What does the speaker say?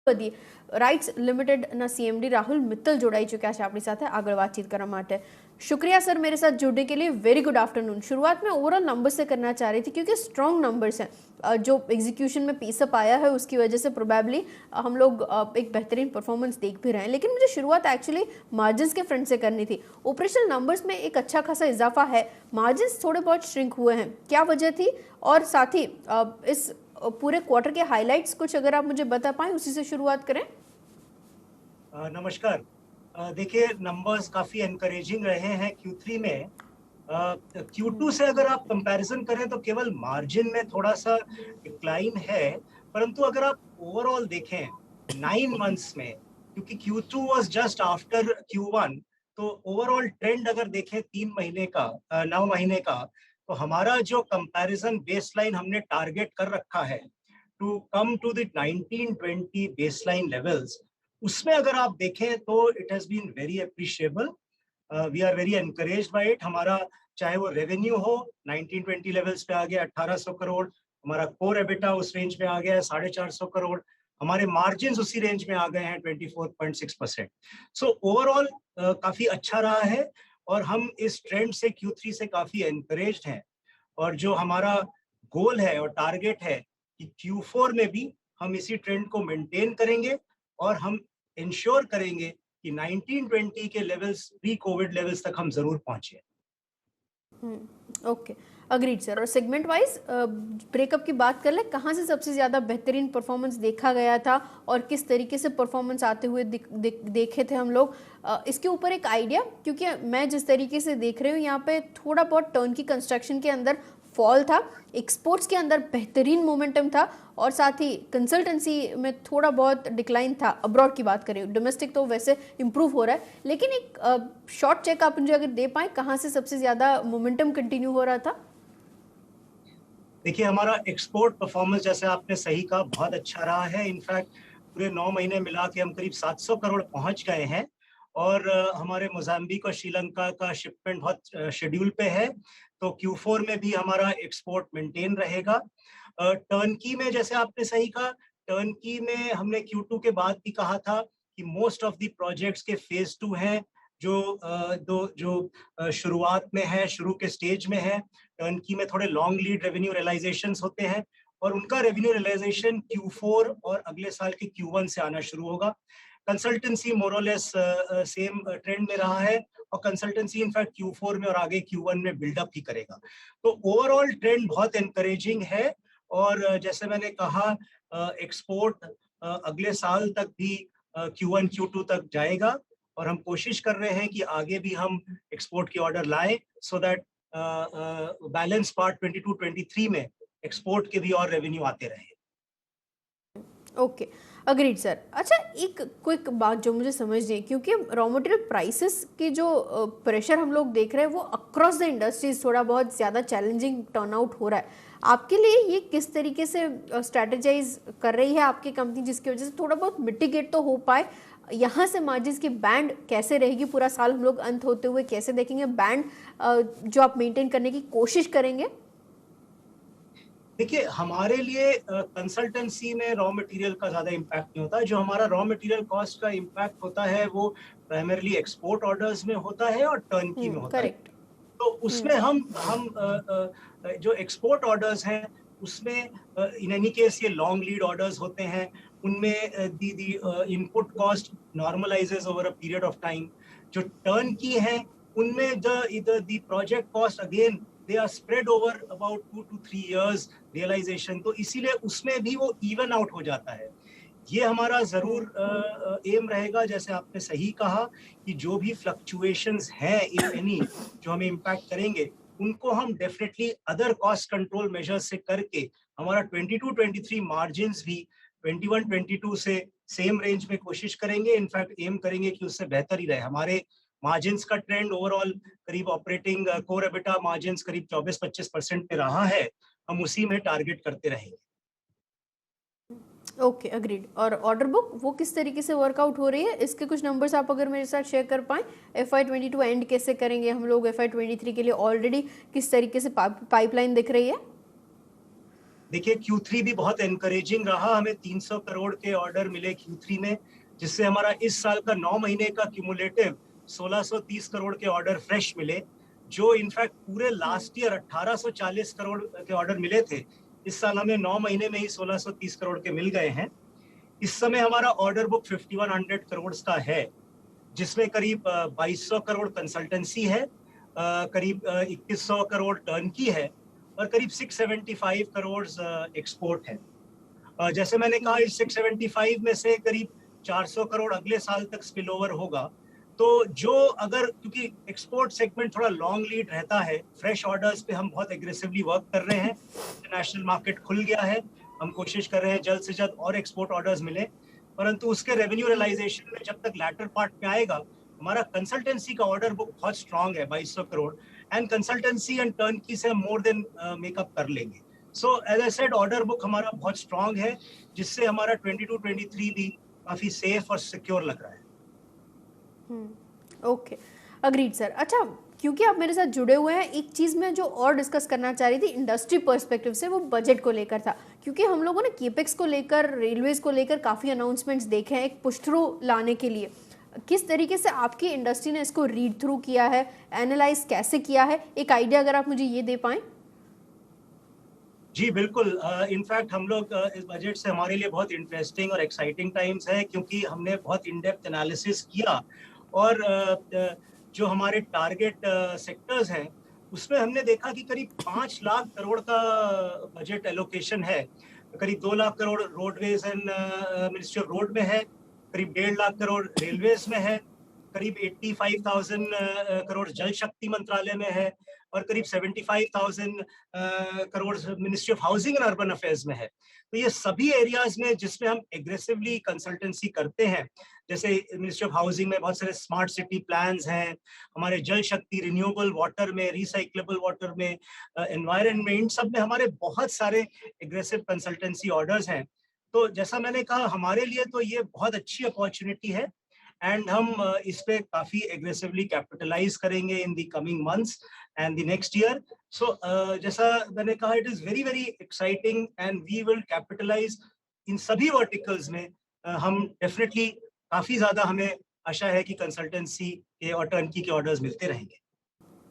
બધી રાઇટ્સ લિમિટેડના સીએમડી राहुल मित्तल જોડાઈ ચૂક્યા છે આપણી સાથે આગળ વાતચીત કરવા માટે। शुक्रिया सर मेरे साथ जुड़ने के लिए। Very good afternoon. शुरुआत में ओवरऑल नंबर से करना चाह रही थी क्योंकि स्ट्रॉन्ग नंबर्स हैं, जो एग्जीक्यूशन में पीसअप आया है उसकी वजह से प्रोबेबली हम लोग एक बेहतरीन परफॉर्मेंस देख भी रहे हैं, लेकिन मुझे शुरुआत एक्चुअली मार्जिन्स के फ्रंट से करनी थी। ऑपरेशनल नंबर्स में एक अच्छा खासा इजाफा है, मार्जिन्स थोड़े बहुत श्रिंक हुए हैं, क्या वजह थी? और साथ ही इस पूरे क्वार्टर के हाईलाइट्स कुछ अगर आप मुझे बता पाएं, उसी से शुरुआत करें। नमस्कार। देखिए, नंबर्स काफी एनकरेजिंग रहे हैं Q3 में। Q2 से अगर आप कंपैरिजन करें तो केवल मार्जिन में थोड़ा सा डिक्लाइन है, परंतु अगर आप ओवरऑल देखें 9 मंथ्स में, क्योंकि Q2 was just after Q1, तो ओवरऑल ट्रेंड अगर देखें 3 महीने का 9 महीने का, तो हमारा जो कंपैरिजन बेसलाइन हमने टारगेट कर रखा है to come to the 1920 baseline levels, उसमें अगर आप देखें तो it has been very appreciable. We are very encouraged by it. हमारा चाहे वो रेवेन्यू हो 1920 लेवल्स पे आ गया 1800 करोड़, हमारा कोर एबिटा उस रेंज में आ गया है 450 करोड़, हमारे मार्जिन उसी रेंज में आ गए हैं 24.6%। सो ओवरऑल काफी अच्छा रहा है और हम इस ट्रेंड से Q3 से काफी एनकरेज्ड हैं। और जो हमारा गोल है और टारगेट है कि Q4 में भी हम इसी ट्रेंड को मेंटेन करेंगे और हम इंश्योर करेंगे कि 1920 के लेवल्स, प्री कोविड लेवल्स तक हम जरूर पहुंचे। Okay, agreed sir. और सेगमेंट वाइज ब्रेकअप की बात कर ले, कहाँ से सबसे ज़्यादा बेहतरीन परफॉर्मेंस देखा गया था और किस तरीके से परफॉर्मेंस आते हुए देखे थे हम लोग, इसके ऊपर एक आइडिया, क्योंकि मैं जिस तरीके से देख रही हूँ यहाँ पे थोड़ा बहुत टर्न की कंस्ट्रक्शन के अंदर फॉल था, एक्सपोर्ट्स के अंदर बेहतरीन मोमेंटम था और साथ ही कंसल्टेंसी में थोड़ा बहुत डिक्लाइन था। अब्रॉड की बात करें, डोमेस्टिक तो वैसे इंप्रूव हो रहा है, लेकिन एक शॉर्ट चेक आप मुझे अगर दे पाए, कहाँ से सबसे ज़्यादा मोमेंटम कंटिन्यू हो रहा था? देखिए, हमारा एक्सपोर्ट परफॉर्मेंस जैसे आपने सही कहा बहुत अच्छा रहा है। इनफैक्ट पूरे 9 महीने मिला के हम करीब 700 करोड़ पहुंच गए हैं और हमारे मोजाम्बिक और श्रीलंका का शिपमेंट बहुत शेड्यूल पे है, तो Q4 में भी हमारा एक्सपोर्ट मेंटेन रहेगा। टर्नकी में जैसे आपने सही कहा, टर्नकी में हमने Q2 के बाद भी कहा था कि मोस्ट ऑफ द प्रोजेक्ट्स के फेज 2 हैं, जो शुरुआत में है, शुरू के स्टेज में है। टर्नकी में थोड़े लॉन्ग लीड रेवेन्यू रियलाइजेशंस होते हैं और उनका रेवेन्यू रियलाइजेशन Q4 और अगले साल के Q1 से आना शुरू होगा। कंसल्टेंसी मोरलेस सेम ट्रेंड में रहा है और कंसल्टेंसी इनफैक्ट Q4 में और आगे Q1 में बिल्डअप ही करेगा। तो ओवरऑल ट्रेंड बहुत एनकरेजिंग है और जैसे मैंने कहा, एक्सपोर्ट अगले साल तक भी Q1 Q2 तक जाएगा और हम कोशिश कर रहे हैं कि आगे भी हम एक्सपोर्ट के ऑर्डर लाएं, सो दैट बैलेंस पार्ट 22-23 में एक्सपोर्ट के भी और रेवेन्यू आते रहे। Okay, agreed sir. अच्छा, एक क्विक बात जो मुझे समझ नहीं, क्योंकि रॉ मटेरियल प्राइसेस की जो प्रेशर हम लोग देख रहे हैं वो अक्रॉस द इंडस्ट्रीज थोड़ा बहुत ज़्यादा चैलेंजिंग टर्न आउट हो रहा है। आपके लिए ये किस तरीके से स्ट्रैटेजाइज कर रही है आपकी कंपनी, जिसकी वजह से थोड़ा बहुत मिटिगेट तो हो पाए? यहाँ से मार्जिन्स की बैंड कैसे रहेगी पूरा साल, हम लोग अंत होते हुए कैसे देखेंगे बैंड जो आप मेंटेन करने की कोशिश करेंगे? देखिए, हमारे लिए कंसल्टेंसी में रॉ मटेरियल का ज्यादा इम्पैक्ट नहीं होता। जो हमारा रॉ मटेरियल कॉस्ट का इम्पैक्ट होता है वो प्राइमरली एक्सपोर्ट ऑर्डर्स में होता है और टर्नकी में होता है। करेक्ट। तो उसमें हम जो एक्सपोर्ट ऑर्डर्स हैं उसमें इन एनी केस ये लॉन्ग लीड ऑर्डर्स होते हैं, उनमें the input cost normalises over a period of time. जो टर्न की है उनमें the project cost again they are spread over about 2 to 3 years realisation, तो इसीलिए उसमें भी वो इवन आउट हो जाता है। ये हमारा जरूर एम रहेगा, जैसे आपने सही कहा, कि जो भी फ्लक्चुएशंस हैं इफ एनी जो हमें इम्पैक्ट करेंगे उनको हम definitely other cost control measures से करके हमारा 22-23 मार्जिन्स भी 21-22 से सेम रेंज में कोशिश करेंगे। इनफैक्ट एम करेंगे कि उससे बेहतर ही रहे। हमारे मार्जिन्स का ट्रेंड ओवरऑल करीब ऑपरेटिंग कोर एबिटा मार्जिन्स करीब 24-25% पे रहा है, हम उसी में टारगेट करते रहेंगे। Okay, agreed. और ऑर्डर बुक वो किस तरीके से वर्कआउट हो रही है, इसके कुछ नंबर्स आप अगर मेरे साथ शेयर कर पाएं। FY22 एंड कैसे करेंगे हम लोग, FY23 के लिए ऑलरेडी किस तरीके से पाइपलाइन दिख रही है? देखिए Q3 भी बहुत एनकरेजिंग रहा, हमें 300 करोड़ के ऑर्डर मिले Q3 में, जिससे हमारा इस साल का 9 महीने का क्यूमुलेटिव 1630 करोड़ के ऑर्डर फ्रेश मिले, जो इनफैक्ट पूरे लास्ट ईयर 1840 करोड़ के ऑर्डर मिले थे। इस साल हमें 9 महीने में ही 1630 करोड़ के मिल गए हैं। इस समय हमारा ऑर्डर बुक 5100 करोड़ का है, जिसमें करीब 2200 करोड़ कंसल्टेंसी है, करीब 2100 करोड़ टर्नकी है और करीब 675 करोड़ एक्सपोर्ट है। जैसे मैंने कहा, इस 675 में से करीब 400 करोड़ अगले साल तक स्पिल ओवर होगा। तो जो अगर, क्योंकि एक्सपोर्ट सेगमेंट थोड़ा लॉन्ग लीड रहता है, फ्रेश ऑर्डर्स पे हम बहुत एग्रेसिवली वर्क कर रहे हैं। इंटरनेशनल मार्केट खुल गया है, हम कोशिश कर रहे हैं जल्द से जल्द और एक्सपोर्ट ऑर्डर्स मिले, परंतु उसके रेवेन्यू रियलाइजेशन में जब तक लैटर पार्ट में आएगा, हमारा कंसल्टेंसी का ऑर्डर बुक बहुत स्ट्रांग है, 2200 crore, and consultancy and turnkey से मोर देन मेकअप कर लेंगे। So as I said, order book हमारा बहुत स्ट्रांग है, जिससे हमारा 22-23 भी काफी सेफ और सिक्योर लग रहा है। Okay, agreed sir. अच्छा, क्योंकि आप मेरे साथ जुड़े हुए हैं, एक चीज़ मैं जो और डिस्कस करना चाह रही थी इंडस्ट्री पर्सपेक्टिव से, वो बजट को लेकर था। क्योंकि हम लोगों ने केपेक्स को लेकर, रेलवेज को लेकर काफ़ी अनाउंसमेंट्स देखे हैं एक पुश थ्रू लाने के लिए। किस तरीके से आपकी इंडस्ट्री ने इसको रीड थ्रू किया है, एनालाइज कैसे किया है, एक आइडिया अगर आप मुझे ये दे पाएँ। जी बिल्कुल, इनफैक्ट हम लोग इस बजट से हमारे लिए बहुत इंटरेस्टिंग और एक्साइटिंग टाइम्स है, क्योंकि हमने बहुत इन डेप्थ एनालिसिस किया और जो हमारे टारगेट सेक्टर्स हैं, उसमें हमने देखा कि करीब 5 लाख करोड़ का बजट एलोकेशन है। करीब 2 lakh crore roadways and ministry of road में है, करीब 1.5 लाख करोड़ रेलवेज में है, करीब 85,000 करोड़ जल शक्ति मंत्रालय में है और करीब 75,000 crore ministry of housing and urban affairs में है। तो ये सभी एरियाज में जिसमें हम एग्रेसिवली कंसल्टेंसी करते हैं, जैसे मिनिस्ट्री ऑफ हाउसिंग में बहुत सारे स्मार्ट सिटी प्लान्स हैं, हमारे जल शक्ति, रिन्यूएबल वाटर में, रिसाइक्लेबल वाटर में, एनवायरनमेंट में, इन सब में हमारे बहुत सारे एग्रेसिव कंसल्टेंसी ऑर्डर्स हैं। तो जैसा मैंने कहा, हमारे लिए तो ये बहुत अच्छी अपॉर्चुनिटी है एंड हम इस पे काफी एग्रेसिवली कैपिटलाइज करेंगे in the coming months and the next year. So जैसा मैंने कहा, it is very very exciting and we will capitalise in सभी वर्टिकल्स में। हम डेफिनेटली काफी ज्यादा, हमें आशा है कि कंसल्टेंसी के और टर्नकी के ऑर्डर्स मिलते रहेंगे।